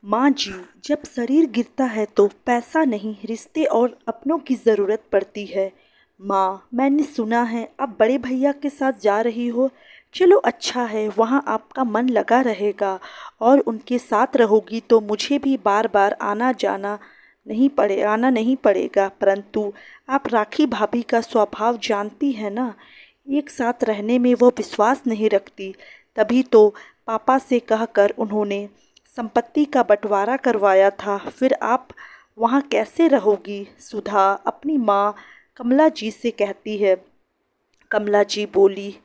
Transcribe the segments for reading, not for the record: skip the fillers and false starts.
माँ जी, जब शरीर गिरता है तो पैसा नहीं रिश्ते और अपनों की ज़रूरत पड़ती है। माँ, मैंने सुना है आप बड़े भैया के साथ जा रही हो। चलो अच्छा है, वहाँ आपका मन लगा रहेगा और उनके साथ रहोगी तो मुझे भी बार बार आना नहीं पड़ेगा। परंतु आप राखी भाभी का स्वभाव जानती है ना, एक साथ रहने में वो विश्वास नहीं रखती। तभी तो पापा से कहकर उन्होंने संपत्ति का बंटवारा करवाया था। फिर आप वहाँ कैसे रहोगी? सुधा अपनी माँ कमला जी से कहती है। कमला जी बोली,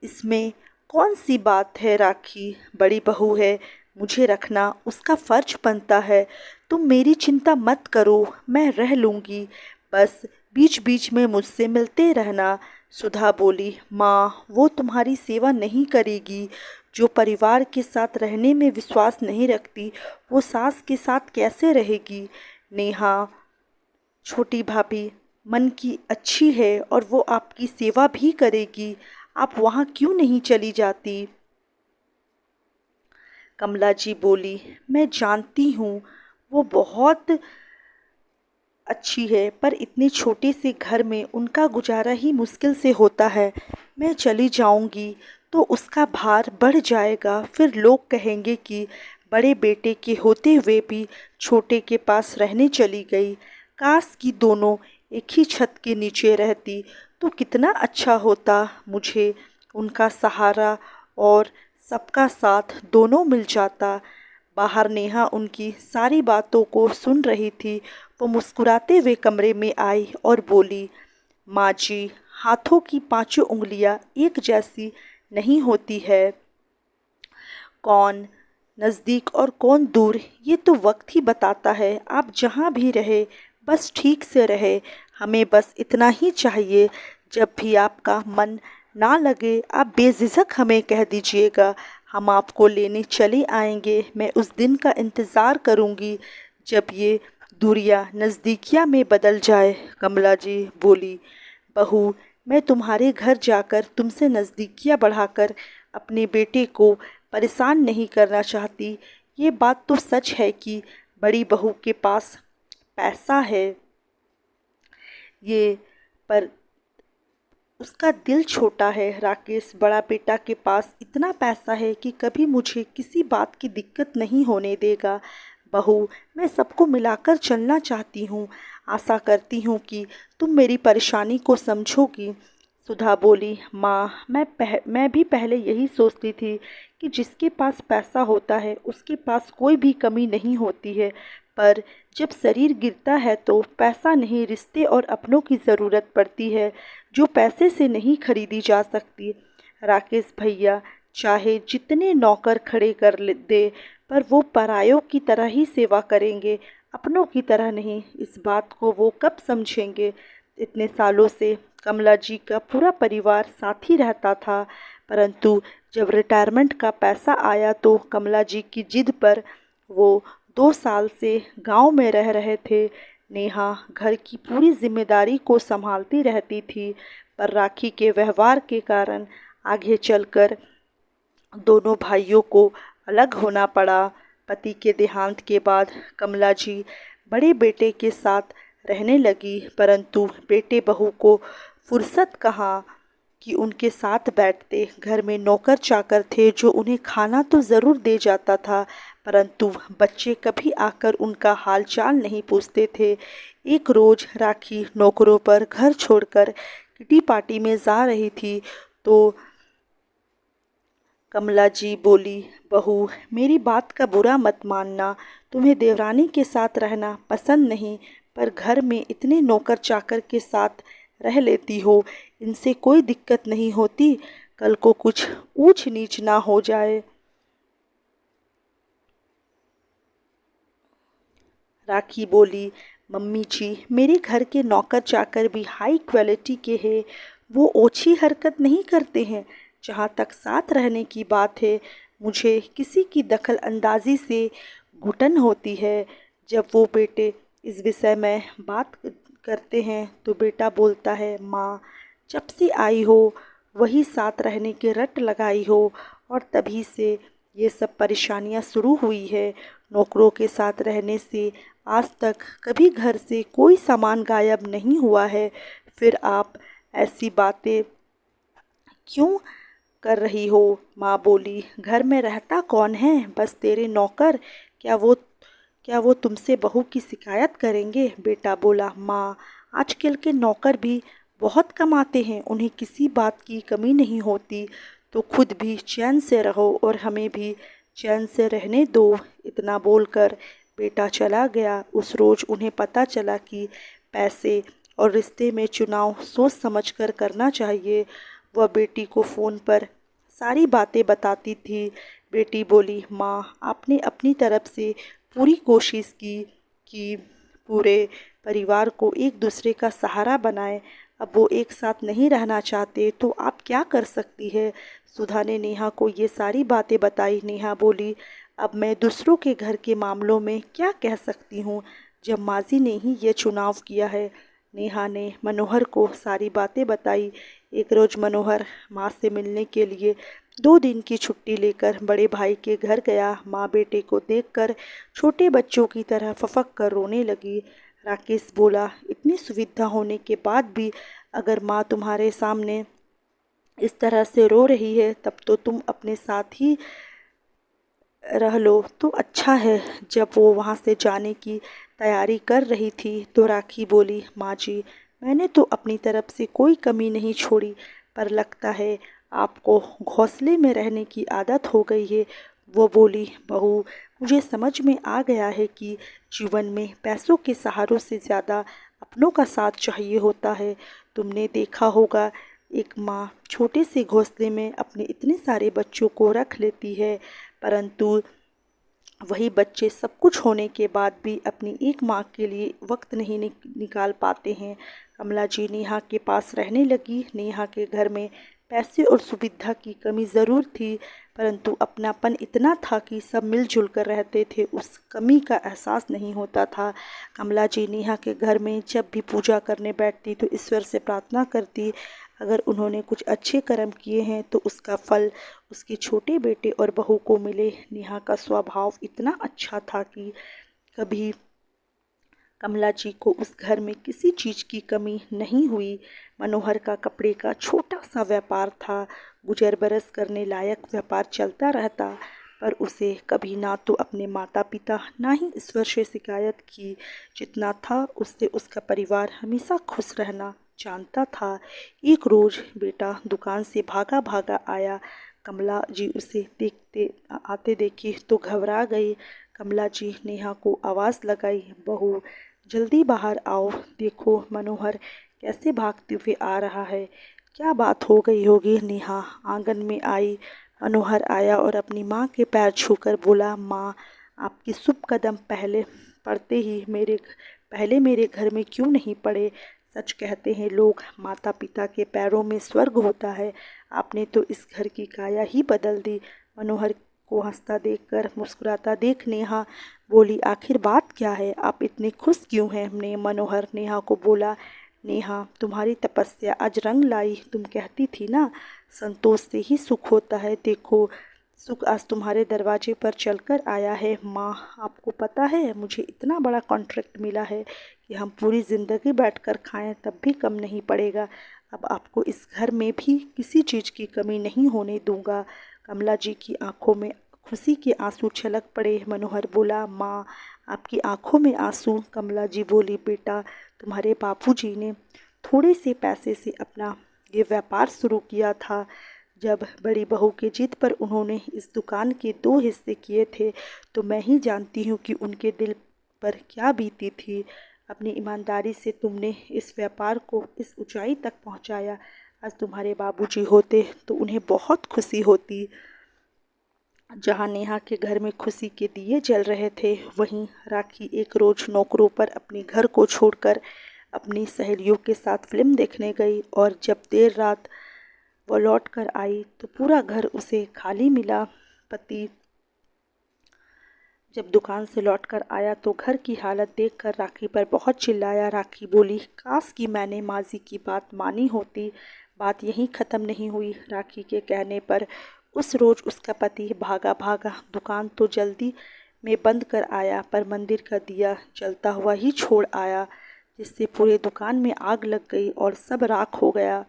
इसमें कौन सी बात है राखी, बड़ी बहू है, मुझे रखना उसका फर्ज बनता है। तुम मेरी चिंता मत करो, मैं रह लूँगी, बस बीच बीच में मुझसे मिलते रहना। सुधा बोली, माँ वो तुम्हारी सेवा नहीं करेगी। जो परिवार के साथ रहने में विश्वास नहीं रखती वो सास के साथ कैसे रहेगी? नेहा, छोटी भाभी मन की अच्छी है और वो आपकी सेवा भी करेगी। आप वहाँ क्यों नहीं चली जाती? कमला जी बोली, मैं जानती हूँ वो बहुत अच्छी है, पर इतने छोटे से घर में उनका गुजारा ही मुश्किल से होता है। मैं चली जाऊंगी तो उसका भार बढ़ जाएगा। फिर लोग कहेंगे कि बड़े बेटे के होते हुए भी छोटे के पास रहने चली गई। काश कि दोनों एक ही छत के नीचे रहती तो कितना अच्छा होता। मुझे उनका सहारा और सबका साथ दोनों मिल जाता। बाहर नेहा उनकी सारी बातों को सुन रही थी। वो मुस्कुराते हुए कमरे में आई और बोली, माँ जी, हाथों की पांचों उंगलियां एक जैसी नहीं होती है। कौन नज़दीक और कौन दूर ये तो वक्त ही बताता है। आप जहाँ भी रहे बस ठीक से रहे। हमें बस इतना ही चाहिए। जब भी आपका मन ना लगे आप बेझिझक हमें कह दीजिएगा, हम आपको लेने चले आएंगे। मैं उस दिन का इंतज़ार करूंगी जब ये दूरियां नज़दीकियां में बदल जाए। कमला जी बोली, बहू, मैं तुम्हारे घर जाकर तुमसे नज़दीकियां बढ़ाकर अपने बेटे को परेशान नहीं करना चाहती। ये बात तो सच है कि बड़ी बहू के पास पैसा है, ये पर उसका दिल छोटा है। राकेश बड़ा बेटा के पास इतना पैसा है कि कभी मुझे किसी बात की दिक्कत नहीं होने देगा। बहू, मैं सबको मिलाकर चलना चाहती हूँ। आशा करती हूँ कि तुम मेरी परेशानी को समझोगी। सुधा बोली, माँ, मैं भी पहले यही सोचती थी कि जिसके पास पैसा होता है उसके पास कोई भी कमी नहीं होती है। पर जब शरीर गिरता है तो पैसा नहीं रिश्ते और अपनों की ज़रूरत पड़ती है, जो पैसे से नहीं खरीदी जा सकती। राकेश भैया चाहे जितने नौकर खड़े दे, पर वो परायों की तरह ही सेवा करेंगे, अपनों की तरह नहीं। इस बात को वो कब समझेंगे? इतने सालों से कमला जी का पूरा परिवार साथ ही रहता था, परंतु जब रिटायरमेंट का पैसा आया तो कमला जी की जिद पर वो 2 साल से गांव में रह रहे थे। नेहा घर की पूरी जिम्मेदारी को संभालती रहती थी, पर राखी के व्यवहार के कारण आगे चलकर दोनों भाइयों को अलग होना पड़ा। पति के देहांत के बाद कमला जी बड़े बेटे के साथ रहने लगी, परंतु बेटे बहू को फुर्सत कहाँ कि उनके साथ बैठते। घर में नौकर चाकर थे जो उन्हें खाना तो ज़रूर दे जाता था, परंतु बच्चे कभी आकर उनका हाल चाल नहीं पूछते थे। एक रोज़ राखी नौकरों पर घर छोड़कर किटी पार्टी में जा रही थी तो कमला जी बोली, बहू, मेरी बात का बुरा मत मानना। तुम्हें देवरानी के साथ रहना पसंद नहीं, पर घर में इतने नौकर चाकर के साथ रह लेती हो, इनसे कोई दिक्कत नहीं होती। कल को कुछ ऊंच नीच ना हो जाए। राखी बोली, मम्मी जी, मेरे घर के नौकर चाकर भी हाई क्वालिटी के हैं, वो ओछी हरकत नहीं करते हैं। जहाँ तक साथ रहने की बात है, मुझे किसी की दखल अंदाजी से घुटन होती है। जब वो बेटे इस विषय में बात करते हैं तो बेटा बोलता है, माँ, जब से आई हो वही साथ रहने के रट लगाई हो और तभी से ये सब परेशानियां शुरू हुई है। नौकरों के साथ रहने से आज तक कभी घर से कोई सामान गायब नहीं हुआ है। फिर आप ऐसी बातें क्यों कर रही हो? माँ बोली, घर में रहता कौन है? बस तेरे नौकर। क्या वो क्या वो तुमसे बहू की शिकायत करेंगे? बेटा बोला, माँ आजकल के नौकर भी बहुत कमाते हैं, उन्हें किसी बात की कमी नहीं होती। तो खुद भी चैन से रहो और हमें भी चैन से रहने दो। इतना बोलकर बेटा चला गया। उस रोज़ उन्हें पता चला कि पैसे और रिश्ते में चुनाव सोच समझकर करना चाहिए। वह बेटी को फ़ोन पर सारी बातें बताती थी। बेटी बोली, माँ आपने अपनी तरफ से पूरी कोशिश की कि पूरे परिवार को एक दूसरे का सहारा बनाए। अब वो एक साथ नहीं रहना चाहते तो आप क्या कर सकती है? सुधा ने नेहा को ये सारी बातें बताई। नेहा बोली, अब मैं दूसरों के घर के मामलों में क्या कह सकती हूँ जब माजी ने ही ये चुनाव किया है। नेहा ने मनोहर को सारी बातें बताई। एक रोज़ मनोहर माँ से मिलने के लिए 2 दिन की छुट्टी लेकर बड़े भाई के घर गया। माँ बेटे को देखकर छोटे बच्चों की तरह फफक कर रोने लगी। राकेश बोला, इतनी सुविधा होने के बाद भी अगर माँ तुम्हारे सामने इस तरह से रो रही है तब तो तुम अपने साथ ही रह लो तो अच्छा है। जब वो वहाँ से जाने की तैयारी कर रही थी तो राखी बोली, माँ जी मैंने तो अपनी तरफ से कोई कमी नहीं छोड़ी, पर लगता है आपको घोंसले में रहने की आदत हो गई है। वो बोली, बहू मुझे समझ में आ गया है कि जीवन में पैसों के सहारों से ज़्यादा अपनों का साथ चाहिए होता है। तुमने देखा होगा एक माँ छोटे से घोंसले में अपने इतने सारे बच्चों को रख लेती है, परंतु वही बच्चे सब कुछ होने के बाद भी अपनी एक माँ के लिए वक्त नहीं निकाल पाते हैं। कमला जी नेहा के पास रहने लगी। नेहा के घर में पैसे और सुविधा की कमी ज़रूर थी, परंतु अपनापन इतना था कि सब मिलजुल कर रहते थे, उस कमी का एहसास नहीं होता था। कमला जी नेहा के घर में जब भी पूजा करने बैठती तो ईश्वर से प्रार्थना करती, अगर उन्होंने कुछ अच्छे कर्म किए हैं तो उसका फल उसके छोटे बेटे और बहू को मिले। नेहा का स्वभाव इतना अच्छा था कि कभी कमला जी को उस घर में किसी चीज़ की कमी नहीं हुई। मनोहर का कपड़े का छोटा सा व्यापार था, गुजर बरस करने लायक व्यापार चलता रहता, पर उसे कभी ना तो अपने माता पिता ना ही ईश्वर से शिकायत की। जितना था उससे उसका परिवार हमेशा खुश रहना जानता था। एक रोज़ बेटा दुकान से भागा भागा आया। कमला जी उसे देखते आते देखी तो घबरा गई। कमला जी नेहा को आवाज़ लगाई, बहू जल्दी बाहर आओ, देखो मनोहर कैसे भागते हुए आ रहा है। क्या बात हो गई होगी? नेहा आंगन में आई। मनोहर आया और अपनी माँ के पैर छूकर बोला, माँ आपके शुभ कदम पहले मेरे घर में क्यों नहीं पड़े? सच कहते हैं लोग, माता पिता के पैरों में स्वर्ग होता है। आपने तो इस घर की काया ही बदल दी। मनोहर को हंसता देखकर मुस्कुराता देख नेहा बोली, आखिर बात क्या है? आप इतने खुश क्यों हैं? मनोहर नेहा को बोला, नेहा तुम्हारी तपस्या आज रंग लाई। तुम कहती थी ना संतोष से ही सुख होता है, देखो सुख आज तुम्हारे दरवाजे पर चलकर आया है। माँ आपको पता है मुझे इतना बड़ा कॉन्ट्रैक्ट मिला है कि हम पूरी ज़िंदगी बैठकर खाएं तब भी कम नहीं पड़ेगा। अब आपको इस घर में भी किसी चीज़ की कमी नहीं होने दूंगा। कमला जी की आंखों में खुशी के आंसू छलक पड़े। मनोहर बोला, माँ आपकी आंखों में आंसू? कमला जी बोली, बेटा तुम्हारे बापूजी ने थोड़े से पैसे से अपना ये व्यापार शुरू किया था। जब बड़ी बहू की जिद पर उन्होंने इस दुकान के 2 हिस्से किए थे तो मैं ही जानती हूँ कि उनके दिल पर क्या बीती थी। अपनी ईमानदारी से तुमने इस व्यापार को इस ऊंचाई तक पहुँचाया। आज तुम्हारे बाबूजी होते तो उन्हें बहुत खुशी होती। जहाँ नेहा के घर में खुशी के दिए जल रहे थे, वहीं राखी एक रोज़ नौकरों पर अपने घर को छोड़कर अपनी सहेलियों के साथ फिल्म देखने गई, और जब देर रात वो लौट कर आई तो पूरा घर उसे खाली मिला। पति जब दुकान से लौटकर आया तो घर की हालत देखकर राखी पर बहुत चिल्लाया। राखी बोली, काश कि मैंने माजी की बात मानी होती। बात यहीं ख़त्म नहीं हुई। राखी के कहने पर उस रोज़ उसका पति भागा भागा दुकान तो जल्दी में बंद कर आया, पर मंदिर का दिया जलता हुआ ही छोड़ आया, जिससे पूरे दुकान में आग लग गई और सब राख हो गया।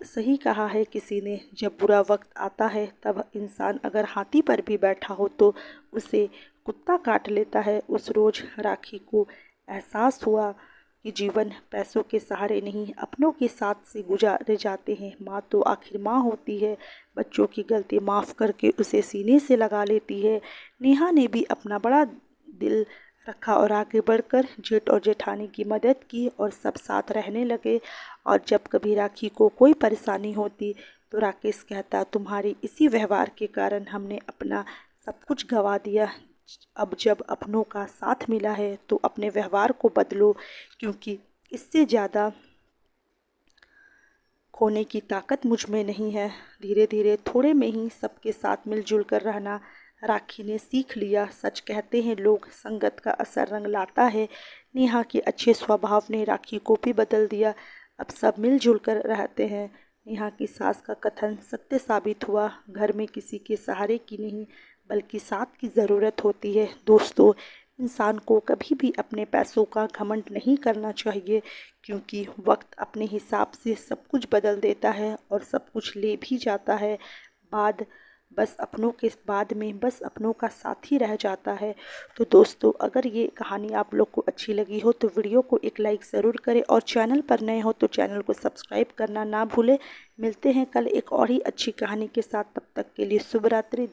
सही कहा है किसी ने, जब बुरा वक्त आता है तब इंसान अगर हाथी पर भी बैठा हो तो उसे कुत्ता काट लेता है। उस रोज़ राखी को एहसास हुआ कि जीवन पैसों के सहारे नहीं, अपनों के साथ से गुजारे जाते हैं। माँ तो आखिर माँ होती है, बच्चों की गलती माफ़ करके उसे सीने से लगा लेती है। नेहा ने भी अपना बड़ा दिल रखा और आगे बढ़कर जेठ और जेठानी की मदद की और सब साथ रहने लगे। और जब कभी राखी को कोई परेशानी होती तो राकेश कहता, तुम्हारी इसी व्यवहार के कारण हमने अपना सब कुछ गंवा दिया। अब जब अपनों का साथ मिला है तो अपने व्यवहार को बदलो, क्योंकि इससे ज़्यादा खोने की ताकत मुझ में नहीं है। धीरे धीरे थोड़े में ही सबके साथ मिलजुल कर रहना राखी ने सीख लिया। सच कहते हैं लोग, संगत का असर रंग लाता है। नेहा के अच्छे स्वभाव ने राखी को भी बदल दिया। अब सब मिलजुल कर रहते हैं। नेहा की सास का कथन सत्य साबित हुआ, घर में किसी के सहारे की नहीं बल्कि साथ की ज़रूरत होती है। दोस्तों, इंसान को कभी भी अपने पैसों का घमंड नहीं करना चाहिए, क्योंकि वक्त अपने हिसाब से सब कुछ बदल देता है और सब कुछ ले भी जाता है। बाद में बस अपनों का साथ ही रह जाता है। तो दोस्तों, अगर ये कहानी आप लोग को अच्छी लगी हो तो वीडियो को एक लाइक ज़रूर करें और चैनल पर नए हो तो चैनल को सब्सक्राइब करना ना भूलें। मिलते हैं कल एक और ही अच्छी कहानी के साथ, तब तक के लिए शुभ रात्रि।